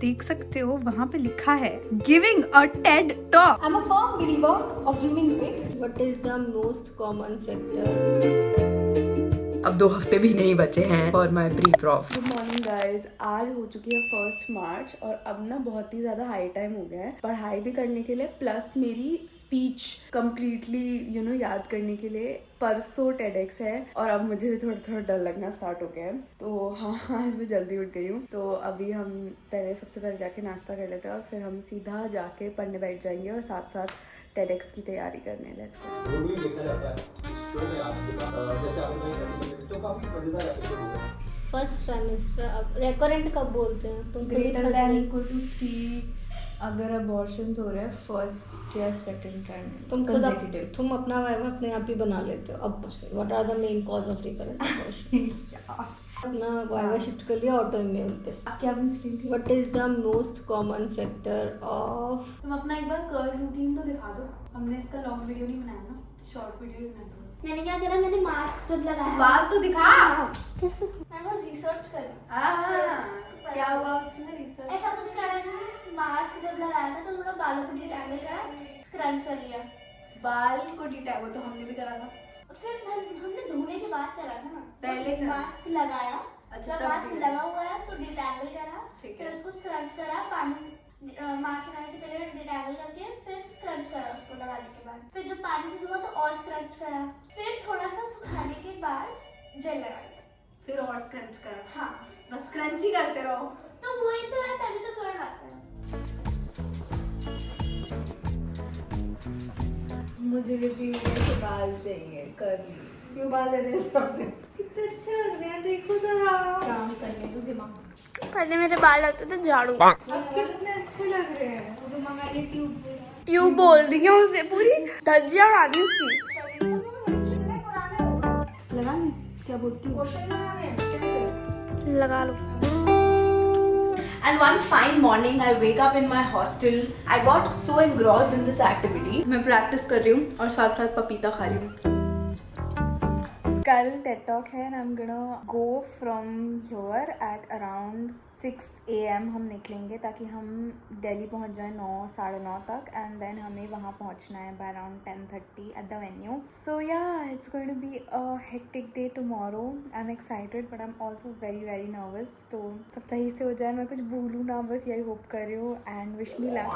देख सकते हो वहाँ पे लिखा है giving a TED talk. I'm a firm believer of dreaming big. What is the most common factor? अब 2 हफ्ते भी नहीं बचे हैं for my pre prof. Good morning guys, आज हो चुकी है 1 मार्च और अब ना बहुत ही ज़्यादा हाई टाइम हो गया है पढ़ाई भी करने के लिए, प्लस मेरी स्पीच कम्प्लीटली याद करने के लिए। परसों TEDx है और अब मुझे भी थोड़ा थोड़ा डर लगना स्टार्ट हो गया है। तो हाँ, आज मैं जल्दी उठ गई हूँ। तो अभी हम सबसे पहले जाके नाश्ता कर लेते हैं और फिर हम सीधा जाके पढ़ने बैठ जाएंगे और साथ साथ TEDx की तैयारी करने। Let's go. फर्स्ट सेमेस्टर अब रेकरेंट कब बोलते हैं तुम? ग्रेटर देन इक्वल टू 3 अगर अबॉर्शंस हो रहे हैं फर्स्ट या सेकंड टाइम तुम कंसेक्यूटिव। तुम अपना वाइवा अपने आप ही बना लेते हो। अब what are the main cause of recurrent abortion? अपना वाइवा शिफ्ट कर लिया ऑटो इम्यून पे। क्या पूछ रही थी? What is the most common factor of? तुम अपना एक बार कर्ल रूटीन तो दिखा दो। हमने इसका लॉन्ग वीडियो नहीं बनाया ना, शॉर्ट वीडियो ही बनाया। मैंने क्या करा, मैंने मास्क जब लगाया। बात तो दिखा। किसको? मैंने रिसर्च करी। क्या हुआ उसमें रिसर्च? ऐसा कुछ करा नहीं। मास्क जब लगाया था तो थोड़ा बालों को डिटैंगल करा, स्क्रंच कर लिया। बाल को डिटैंगल वो तो हमने भी करा था। फिर हमने धोने के बाद करा था ना। पहले मास्क लगाया। अच्छा, जब मास्क लगा हुआ है तो डिटैंगल करा, ठीक फिर है। उसको स्क्रंच करा। पानी मास्क लगाने से पहले डिटैंगल करके फिर स्क्रंच करा उसको लगाने के बाद। फिर जब पानी से धोआ तो और स्क्रंच करा। फिर थोड़ा सा सुखाने के बाद जेल लगा लिया। फिर और स्क्रंच करा। हाँ, बस क्रंच ही करते रहो। तो वही तो है, तभी तो कलर आता है। मुझे भी ऐसे बाल चाहिए कर्ली। क्यों बाल ले रहे सबने? कितने अच्छे लग रहे हैं, देखो जरा। काम करने तो दिमाग। पहले मेरे बाल होते थे झाड़ू। कितने अच्छे लग रहे हैं। तो मंगा ये ट्यूब बोल रही हूँ उसे, पूरी धज्जियां उड़ा दी उसकी। लगा नहीं? क्या बोलती हूँ? लगा लो। And one fine morning, I wake up in my hostel. I got so engrossed in this activity. मैं प्रैक्टिस कर रही हूँ और साथ साथ पपीता खा रही हूँ। कल TED Talk है and I'm gonna go from here at around 6 AM हम निकलेंगे ताकि हम दिल्ली पहुँच जाएं 9 साढ़े 9 तक and then हमें वहाँ पहुँचना है by around 10:30 at the venue. So yeah, it's going to be a hectic day tomorrow. I'm excited but I'm also very very nervous. तो सब सही से हो जाए, मैं कुछ भूलूँ ना, बस यही होप कर रही हूँ and wish me luck.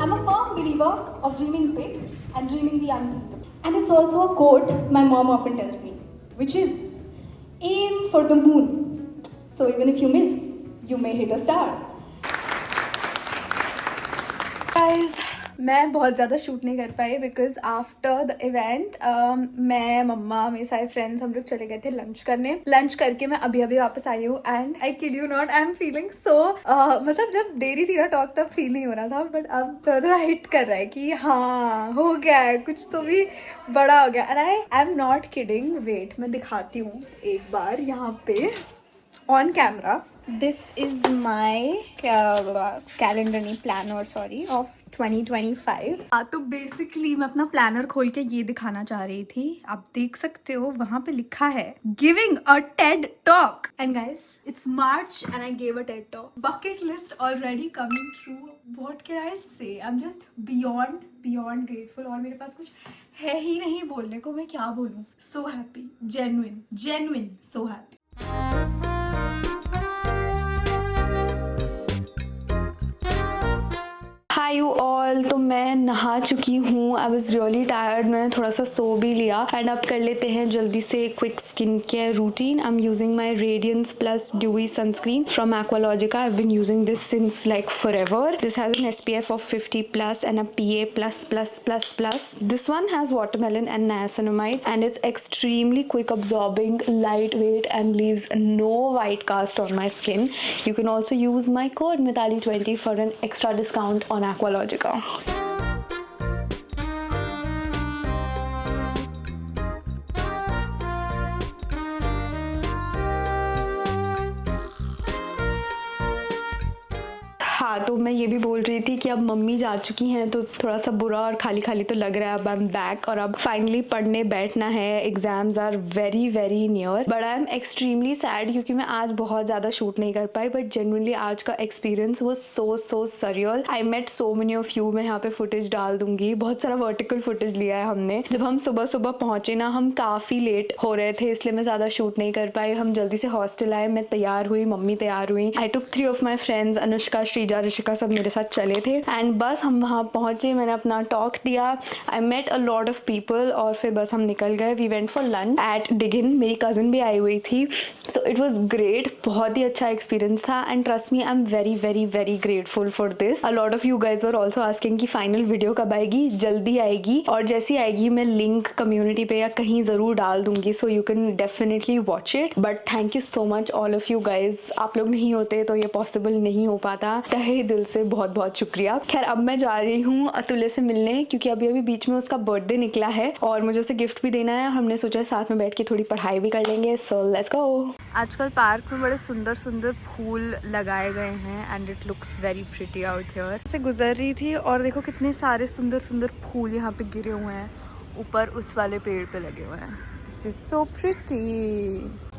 I'm a firm believer of dreaming big and dreaming the unthinkable. And it's also a quote my mom often tells me, which is, aim for the moon. So even if you miss, you may hit a star. Guys, मैं बहुत ज़्यादा shoot नहीं कर पाई because after the event मैं मम्मा मेरे सारे friends हम लोग चले गए थे लंच करने। लंच करके मैं अभी अभी वापस आई हूँ and I kid you not, I am feeling so मतलब जब देरी थी ना टॉक तब फील नहीं हो रहा था, बट अब थोड़ा थोड़ा हिट कर रहा है कि हाँ हो गया है, कुछ तो भी बड़ा हो गया। And I am not kidding, wait मैं दिखाती हूँ एक बार यहाँ पे on camera. This is my calendar नहीं planner sorry of 2025। तो बेसिकली मैं अपना प्लानर खोल के ये दिखाना चाह रही थी। आप देख सकते हो वहाँ पे लिखा है giving a TED talk and guys it's March and I gave a TED talk. Bucket list already coming through. What can I say? I am just beyond grateful और मेरे पास कुछ है ही नहीं बोलने को, मैं क्या बोलूँ। So happy, genuine so happy. Hi you all, तो मैं नहा चुकी हूँ। आई वॉज रियली टायर्ड, मैंने थोड़ा सा सो भी लिया एंड अब कर लेते हैं जल्दी से quick skin care routine. I am using my radiance plus dewy sunscreen from Aqualogica. I have been using this since like forever. This has an SPF of 50+ and a PA++++. This one has watermelon and niacinamide and it's extremely quick absorbing, lightweight and leaves no white cast on my skin. You can also use my code Mithali20 for an extra discount on Aqualogica. हाँ तो मैं ये भी बोल रही थी कि अब मम्मी जा चुकी हैं तो थोड़ा सा बुरा और खाली खाली तो लग रहा है। अब आई एम बैक और अब फाइनली पढ़ने बैठना है। Exams are very very near, but I am extremely sad क्योंकि मैं आज बहुत ज़्यादा शूट नहीं कर पाई। बट जेन्युइनली आज का एक्सपीरियंस वो so surreal. I met so many of you. मैं यहाँ पे फुटेज डाल दूंगी, बहुत सारा वर्टिकल फुटेज लिया है हमने। जब हम सुबह सुबह पहुंचे ना, हम काफ़ी लेट हो रहे थे इसलिए मैं ज़्यादा शूट नहीं कर पाई। हम जल्दी से हॉस्टल आए, मैं तैयार हुई, मम्मी तैयार हुई। I took 3 of my friends, Anushka, Shreeja, Rishika, सब मेरे साथ चले थे। एंड बस हम वहाँ पहुँचे, मैंने अपना टॉक दिया, I met a lot of people और फिर बस हम निकल गए। We went for lunch at Diggin. मेरी कज़न भी आई हुई थी, सो इट वॉज ग्रेट। बहुत ही अच्छा एक्सपीरियंस था and trust me, I am very very very grateful for this. A lot of you guys were also asking कि final video कब आएगी। जल्दी आएगी और जैसी आएगी मैं लिंक कम्युनिटी पे या कहीं ज़रूर डाल दूंगी, so you can definitely watch it. But thank you so much all of you guys. आप लोग नहीं होते तो ये पॉसिबल नहीं हो पाता। तहे दिल से बहुत बहुत शुक्रिया। खैर अब मैं जा रही हूँ अतुल्य से मिलने क्योंकि अभी अभी बीच में उसका बर्थडे निकला है और मुझे उसे गिफ्ट भी देना है। हमने सोचा साथ में बैठ के थोड़ी पढ़ाई भी कर लेंगे। सो लेट्स गो। आजकल पार्क में बड़े सुंदर सुंदर फूल लगाए गए हैं and it looks very pretty out here. से गुजर रही थी और देखो कितने सारे सुंदर सुंदर फूल यहाँ पे गिरे हुए हैं, ऊपर उस वाले पेड़ पे लगे हुए हैं। This is so pretty.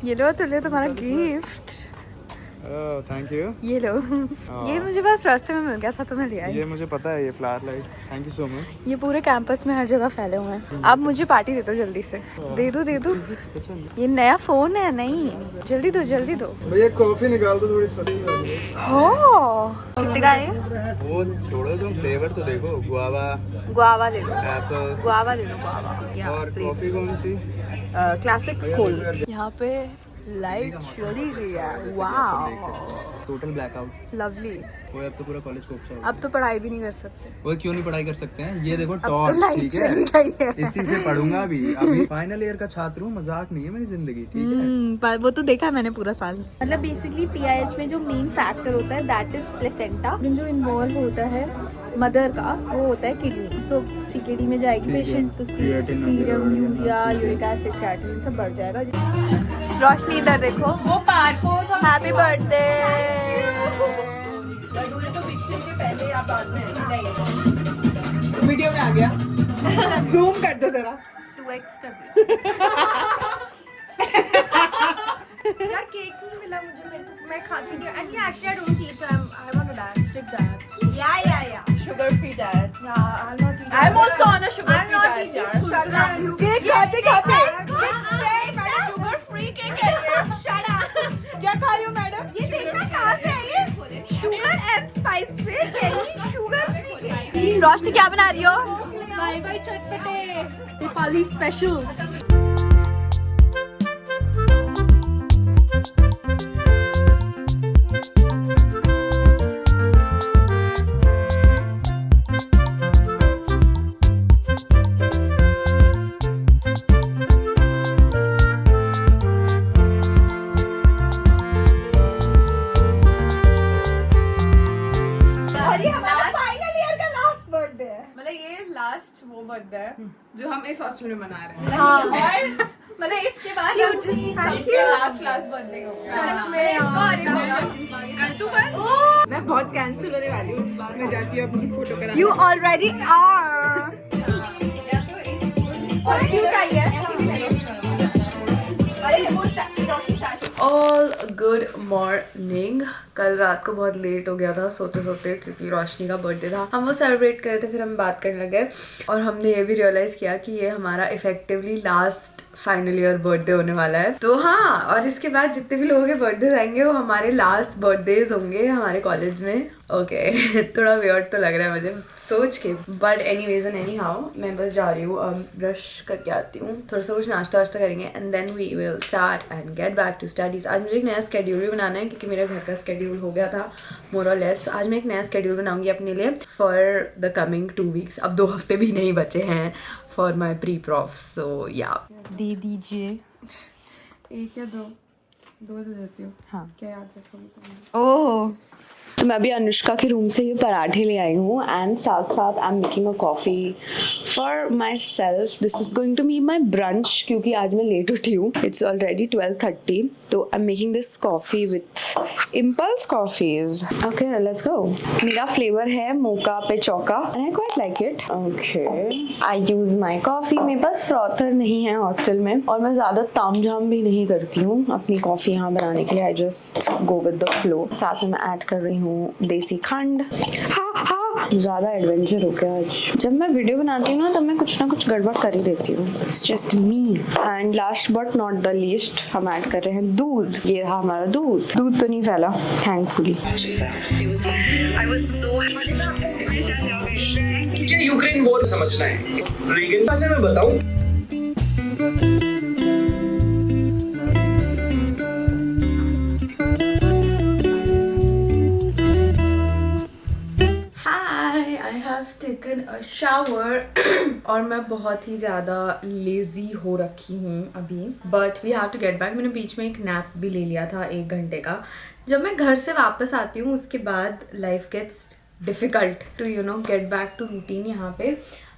ये लो अतुल्य तुम्हारा गिफ्ट। Thank you. ये लो। ये मुझे बस रास्ते में मिल गया था तो मैं ले आई। ये मुझे पता है, ये flower light. Thank you so much. ये पूरे कैंपस में हर जगह फैले हुए हैं। अब मुझे पार्टी दे दो जल्दी से। दे दो दे दो। ये नया फोन है, नहीं जल्दी दो जल्दी दो। भैया कॉफी निकाल दो थोड़ी सस्ती वाली। हो कितने का है? वो छोड़ो, तुम फ्लेवर तो देखो। गुआवा ले लो, एप्पल गुआवा ले लो, गुआवा। और कॉफी कौन सी? Classic cold. यहाँ पे लाइट चली गई है। Wow, total blackout. लवली। वो अब तो पूरा कॉलेज को अच्छा अब तो पढ़ाई भी नहीं कर सकते। वो क्यों नहीं पढ़ाई कर सकते हैं? ये देखो अब तो टॉर्च, लाइट ठीक चली गई है। है, इसी से पढ़ूंगा भी। अभी फाइनल ईयर का छात्र हूँ, मजाक नहीं है मेरी जिंदगी, ठीक है। पर वो तो देखा मैंने पूरा साल। मतलब बेसिकली PIH में जो मेन फैक्टर होता है दैट इज प्लेसेंटा। जो इन्वॉल्व होता है मदर का वो होता है किडनी। सो CKD में जाएगी पेशेंट तो serum, urea, uric acid, creatinine सब बढ़ जाएगा। रोशनी इधर देखो, वो पार्क को हैप्पी बर्थडे। वीडियो में आ गया। जूम कर दो जरा। 2x कर दो। यार केक नहीं मिला मुझे, मैं खाती नहीं। एंड ये actually I don't eat, I want a diet, strict diet. या sugar free diet. Yeah, I'll not eat. I'm also on a sugar free diet. Shut up. Cake खाते खाते Sugar free cake है। Shut up. क्या खा रही हो madam? ये देखना कहाँ से है ये? शुगर एंड स्पाइस से शुगर। रोशनी क्या बना रही हो? बाय बाय चटपटे दीपावली स्पेशल। वो बर्थडे है जो हम इस हॉस्टल में मना रहे हैं। हाँ। और मतलब इसके बाद सबके लास्ट बर्थडे होगा। मैं बहुत कैंसिल होने वाली हूँ इस बार। मैं जाती हूँ अपनी फोटो करा। You already are. और क्यों चाहिए? All good morning. कल रात को बहुत लेट हो गया था सोते सोते क्योंकि रोशनी का बर्थडे था। हम वो सेलिब्रेट कर रहे थे, फिर हम बात करने लगे और हमने ये भी रियलाइज किया कि ये हमारा effectively last final year birthday होने वाला है। तो हाँ, और इसके बाद जितने भी लोगों के बर्थडे आएंगे वो हमारे लास्ट बर्थडेज होंगे हमारे कॉलेज में। ओके थोड़ा वियर्ड तो लग रहा है मुझे सोच के, but anyways and any how मैं बस जा रही हूँ, ब्रश करके आती हूँ, थोड़ा सा कुछ नाश्ता वाश्ता करेंगे and then we will start and get back to studies. आज मुझे एक नया स्केड्यूल भी बनाना है क्योंकि मेरे घर का स्केड्यूल हो गया था मोर और लेस। आज मैं एक नया स्केड्यूल बनाऊंगी अपने लिए फॉर द कमिंग 2 वीक्स। अब 2 हफ्ते भी नहीं बचे हैं फॉर माई प्री प्रॉफ, सो या दे दीजिए। एक या दो दे देती हूँ। हाँ क्या याद रखोगी तुम? ओह तो मैं अभी अनुष्का के रूम से ये पराठे ले आई हूँ एंड साथ साथ I am making a coffee for myself. This is going to be my brunch क्योंकि आज मैं लेट उठी हूँ. It's already 12:30. तो I am making this coffee with impulse coffees. Okay let's go. मेरा फ्लेवर है मोका पे चौका and I quite like it. Okay I use my coffee. मेरे पास फ्रॉथर नहीं है हॉस्टल में और मैं ज़्यादा ताम झाम भी नहीं करती हूँ अपनी कॉफ़ी यहाँ बनाने के लिए. I just go with the flow. साथ में मैं ऐड कर रही हूँ देसी खंड. ज़्यादा एडवेंचर हो गया आज. जब मैं वीडियो बनाती हूँ ना तब मैं कुछ ना कुछ गड़बड़ कर ही देती हूँ. It's just me. And last but not the least हम ऐड कर रहे हैं दूध. ये रहा हमारा दूध. दूध तो नहीं फैला थैंकफुली. मुझे यूक्रेन वॉर समझना है. रीगन का मैं बताऊं. I have taken a shower और मैं बहुत ही ज़्यादा लेज़ी हो रखी हूँ अभी. But we have to get back. मैंने बीच में एक नैप भी ले लिया था 1 घंटे का. जब मैं घर से वापस आती हूँ उसके बाद life gets difficult to get back to routine यहाँ पे.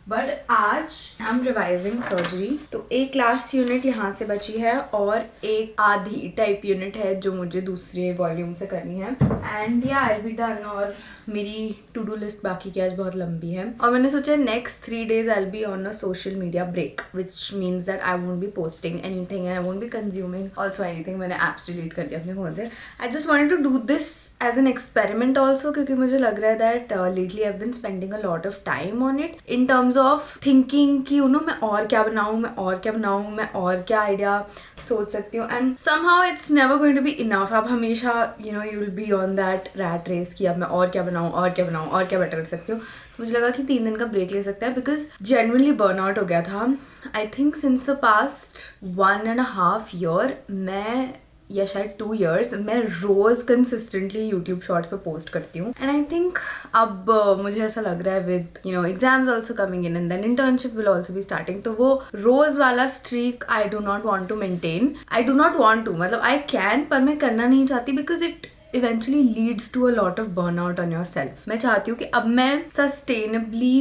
बट आज आई एम रिवाइजिंग सर्जरी. तो एक लास्ट यूनिट यहाँ से बची है और एक आधी टाइप यूनिट है जो मुझे दूसरे वॉल्यूम से करनी है. एंड या आई बी डन. और मेरी टू डू लिस्ट बाकी की आज बहुत लंबी है और मैंने सोचा next 3 days I will be on a social media break which means that I won't be posting anything and I won't be consuming also anything. मैंने एप्स डिलीट कर दिया अपने फ़ोन से. I just wanted to do this as an experiment also क्योंकि मुझे लग रहा है that lately I have been spending a lot of time on it in terms of thinking कि मैं और क्या बनाऊँ, मैं और क्या बनाऊँ, मैं और क्या आइडिया सोच सकती हूँ. And somehow it's never going to be enough. आप हमेशा you will be on that rat race कि अब मैं और क्या बनाऊँ और क्या बनाऊँ और क्या बेटर कर सकती हूँ. तो मुझे लगा कि 3 दिन का ब्रेक ले सकता है बिकॉज जेन्युइनली बर्नआउट हो गया था. I think since the past 1.5 year मैं या शायद 2 years मैं रोज़ कंसिस्टेंटली यूट्यूब शॉर्ट्स पे पोस्ट करती हूँ. एंड आई थिंक अब मुझे ऐसा लग रहा है with exams also coming in and then internship will also be starting. तो वो रोज़ वाला streak I do not want to maintain. I do not want to मतलब आई कैन पर मैं करना नहीं चाहती because it eventually leads to a lot of burnout on yourself. मैं चाहती हूँ कि अब मैं sustainably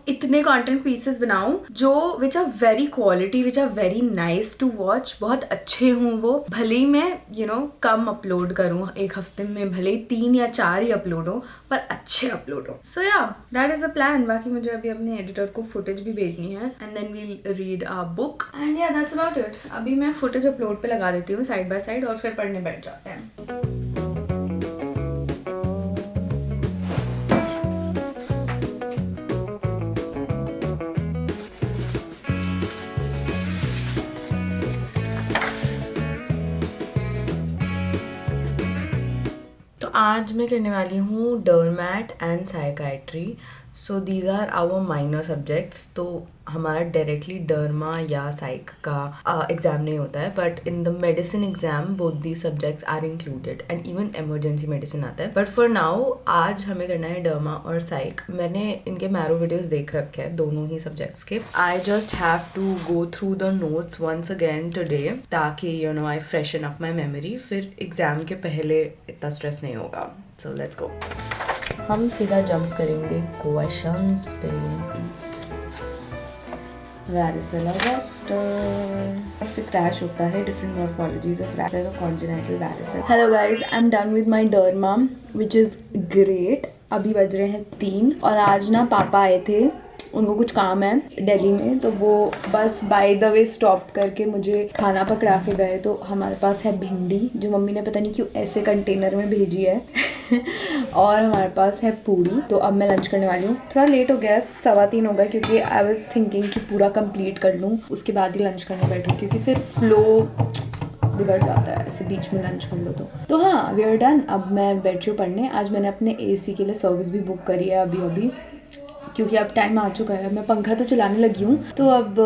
इतने content pieces बनाऊँ जो which are very quality, which are very nice to watch. बहुत अच्छे हों वो. भले ही मैं कम अपलोड करूँ 1 हफ्ते में, भले ही 3 या 4 ही अपलोड हो पर अच्छे अपलोड हो. So yeah, that is the plan. बाकी मुझे अभी अपने एडिटर को फुटेज भी भेजनी है and then we'll read our book and yeah that's about it. अभी मैं फुटेज अपलोड पे लगा देती हूँ साइड बाय साइड और फिर पढ़ने बैठ जाते हैं. आज मैं करने वाली हूँ derma and psychiatry. So these are our minor subjects. तो हमारा डायरेक्टली डर्मा या साइक का एग्ज़ाम नहीं होता है but in the medicine exam both the subjects are included and even emergency medicine आता है. बट फॉर नाउ आज हमें करना है डर्मा और साइक. मैंने इनके मैरो वीडियोस देख रखे हैं दोनों ही सब्जेक्ट्स के. I just have to go through the notes once again today ताकि I freshen up my memory. फिर एग्ज़ाम के पहले इतना स्ट्रेस नहीं होगा. So let's go. हम सीधा जंप करेंगे क्वेश्चंस पे. varicella zoster. फिर क्रैश होता है different morphologies of congenital varicella. Hello guys, I'm done with my derma which is great. अभी बज रहे हैं 3 और आज ना पापा आए थे. उनको कुछ काम है दिल्ली में तो वो बस बाय द वे स्टॉप करके मुझे खाना पकड़ा के गए. तो हमारे पास है भिंडी जो मम्मी ने पता नहीं क्यों ऐसे कंटेनर में भेजी है और हमारे पास है पूरी. तो अब मैं लंच करने वाली हूँ. थोड़ा लेट हो गया 3:15 हो गया क्योंकि आई वाज थिंकिंग कि पूरा कंप्लीट कर लूँ उसके बाद ही लंच करने बैठूँ क्योंकि फिर फ्लो बिगड़ जाता है ऐसे बीच में लंच कर लो तो हाँ वी आर डन. अब मैं बैठी हूँ पढ़ने. आज मैंने अपने AC के लिए सर्विस भी बुक करी है अभी क्योंकि अब टाइम आ चुका है. मैं पंखा तो चलाने लगी हूँ तो अब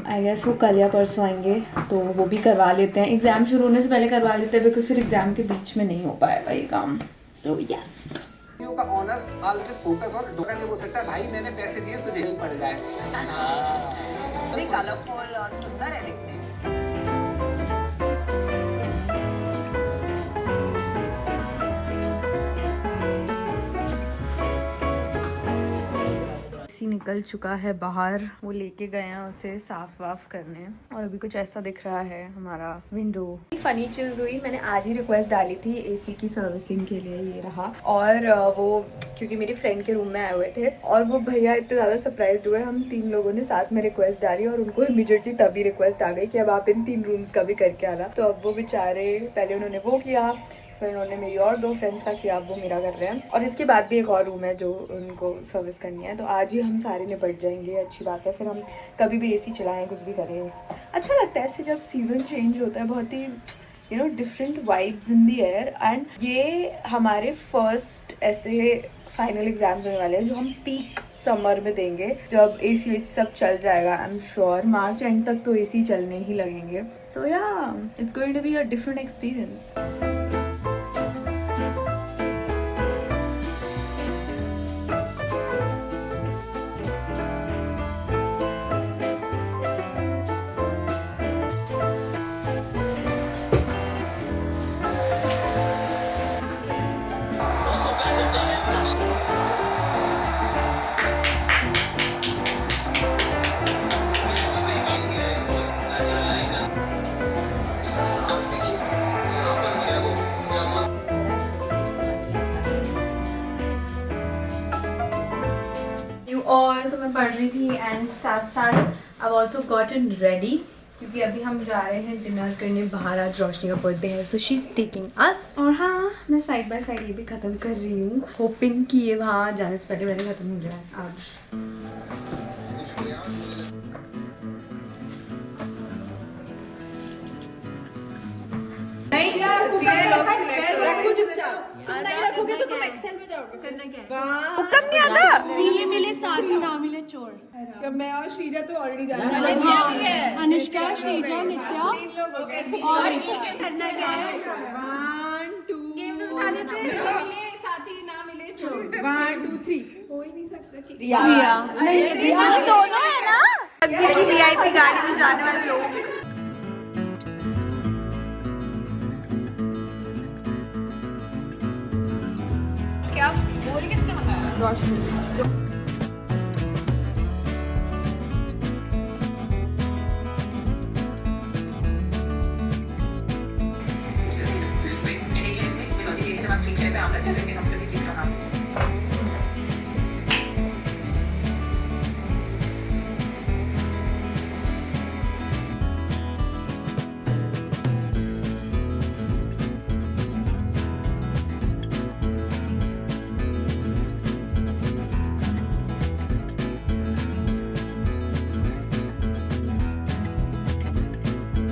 आई गेस वो कल या परसों आएंगे तो वो भी करवा लेते हैं. एग्ज़ाम शुरू होने से पहले करवा लेते हैं बिकॉज फिर एग्ज़ाम के बीच में नहीं हो पाएगा ये काम. सो यस का ऑनर ऑलवेज फोकस और डोका नहीं बोल सकता भाई मैंने पैसे दिए तुझे नहीं पड़ जाए. कलरफुल और सुंदर है दिखने में. निकल चुका है बाहर, वो लेके गए हैं उसे साफ वाफ करने, और अभी कुछ ऐसा दिख रहा है हमारा विंडो। फनी चीज हुई, मैंने आज ही रिक्वेस्ट डाली थी एसी की सर्विसिंग के लिए, ये रहा। और वो क्योंकि मेरी फ्रेंड के रूम में आए हुए थे और वो भैया इतने ज़्यादा सरप्राइज हुए, हम 3 लोगों ने साथ में रिक्वेस्ट डाली और उनको इमीडिएटली तभी रिक्वेस्ट आ गई कि अब आप इन 3 रूम्स का भी करके आना। तो अब वो बेचारे, पहले उन्होंने वो किया, फिर उन्होंने मेरी और 2 फ्रेंड्स का किया, अब वो मेरा कर रहे हैं, और इसके बाद भी एक और रूम है जो उनको सर्विस करनी है। तो आज ही हम सारे निपट जाएंगे, अच्छी बात है, फिर हम कभी भी एसी चलाएं, कुछ भी करें। अच्छा लगता है ऐसे जब सीज़न चेंज होता है, बहुत ही different vibes in the air. And ये हमारे फर्स्ट ऐसे फाइनल एग्जाम्स होने वाले हैं जो हम पीक समर में देंगे, जब एसी वेसी सब चल जाएगा। I am sure March end तक तो एसी चलने ही लगेंगे। So yeah it's going to be a different experience. और तो मैं पढ़ रही थी एंड साथ साथ आई ऑल्सो गॉटन रेडी, क्योंकि अभी हम जा रहे हैं डिनर करने बाहर। आज रोशनी का बर्थडे है, तो शी इज टेकिंग अस। और हाँ, मैं साइड बाय साइड ये भी ख़त्म कर रही हूँ, होपिंग कि ये वहाँ जाने से पहले मैंने ख़त्म हो जाए आज। नहीं यार, रखो चुपचाप। तुम नहीं रखोगे तो तुम एक्सेल में जाओगे। करना क्या है? हुक्म नहीं आता। मिले मिले साथ ही ना मिले चोर। मैं और श्रीजा तो ऑलरेडी जा अनुष्का, श्रीजा, नित्या और करना क्या है? 1 2 गेम में बता देते हैं। मिले साथ ही ना मिले चोर। 1 2 3 हो ही नहीं सकता कि रिया नहीं, दोनों है ना, वीआईपी गाड़ी में जाने वाले लोग। क्या बोल किसने बताया? रोशनी।